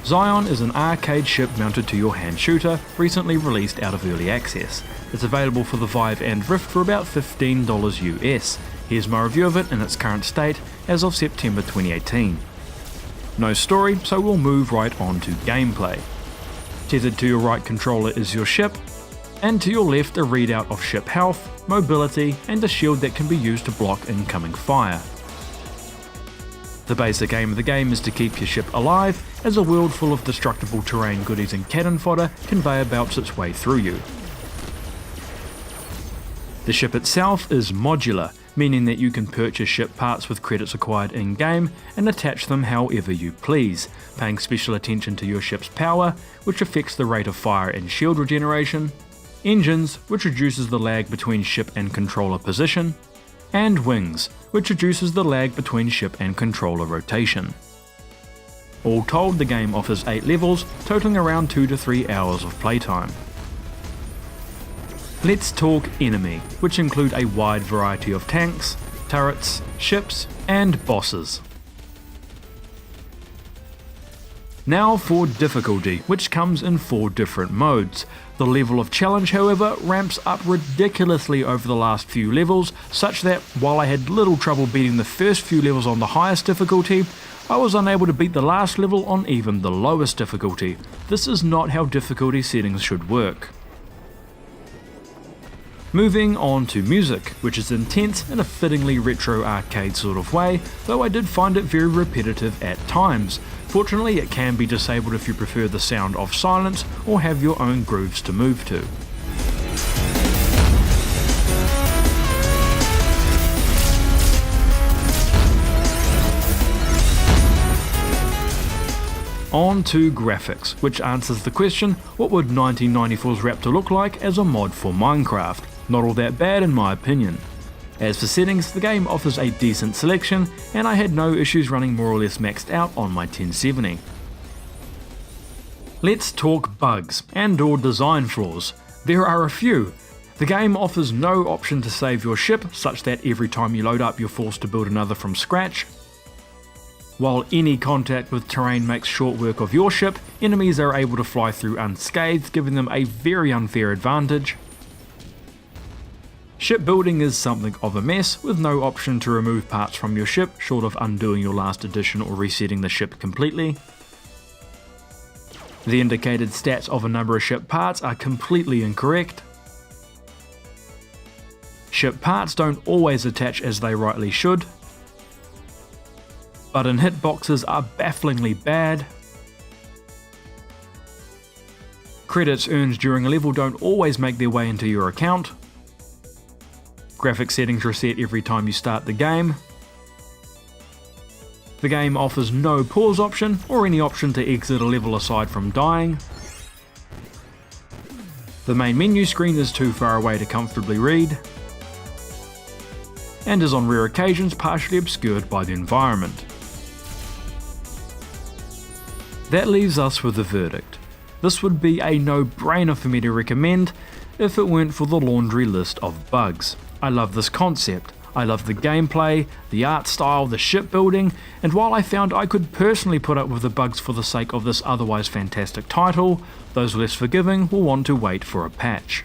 Xion is an arcade ship mounted to your hand shooter, recently released out of early access. It's available for the Vive and Rift for about $15 US. Here's my review of it in its current state as of September 2018. No story, so we'll move right on to gameplay. Tethered to your right controller is your ship, and to your left a readout of ship health, mobility, and a shield that can be used to block incoming fire. The basic aim of the game is to keep your ship alive, as a world full of destructible terrain, goodies and cannon fodder conveyor belts its way through you. The ship itself is modular, meaning that you can purchase ship parts with credits acquired in-game and attach them however you please, paying special attention to your ship's power, which affects the rate of fire and shield regeneration, engines, which reduces the lag between ship and controller position, and wings, which reduces the lag between ship and controller rotation. All told, the game offers 8 levels, totaling around 2 to 3 hours of playtime. Let's talk enemy, which include a wide variety of tanks, turrets, ships, and bosses. Now for difficulty, which comes in 4 different modes. The level of challenge, however, ramps up ridiculously over the last few levels, such that while I had little trouble beating the first few levels on the highest difficulty, I was unable to beat the last level on even the lowest difficulty. This is not how difficulty settings should work. Moving on to music, which is intense in a fittingly retro arcade sort of way, though I did find it very repetitive at times. Fortunately, it can be disabled if you prefer the sound of silence or have your own grooves to move to. On to graphics, which answers the question, what would 1994's Raptor look like as a mod for Minecraft? Not all that bad in my opinion. As for settings, the game offers a decent selection, and I had no issues running more or less maxed out on my 1070. Let's talk bugs and/or design flaws. There are a few. The game offers no option to save your ship, such that every time you load up you're forced to build another from scratch. While any contact with terrain makes short work of your ship, enemies are able to fly through unscathed, giving them a very unfair advantage. Shipbuilding is something of a mess, with no option to remove parts from your ship, short of undoing your last addition or resetting the ship completely. The indicated stats of a number of ship parts are completely incorrect. Ship parts don't always attach as they rightly should. Button hitboxes are bafflingly bad. Credits earned during a level don't always make their way into your account. Graphic settings reset every time you start the game. The game offers no pause option or any option to exit a level aside from dying. The main menu screen is too far away to comfortably read, and is on rare occasions partially obscured by the environment. That leaves us with a verdict. This would be a no-brainer for me to recommend if it weren't for the laundry list of bugs. I love this concept, I love the gameplay, the art style, the shipbuilding, and while I found I could personally put up with the bugs for the sake of this otherwise fantastic title, those less forgiving will want to wait for a patch.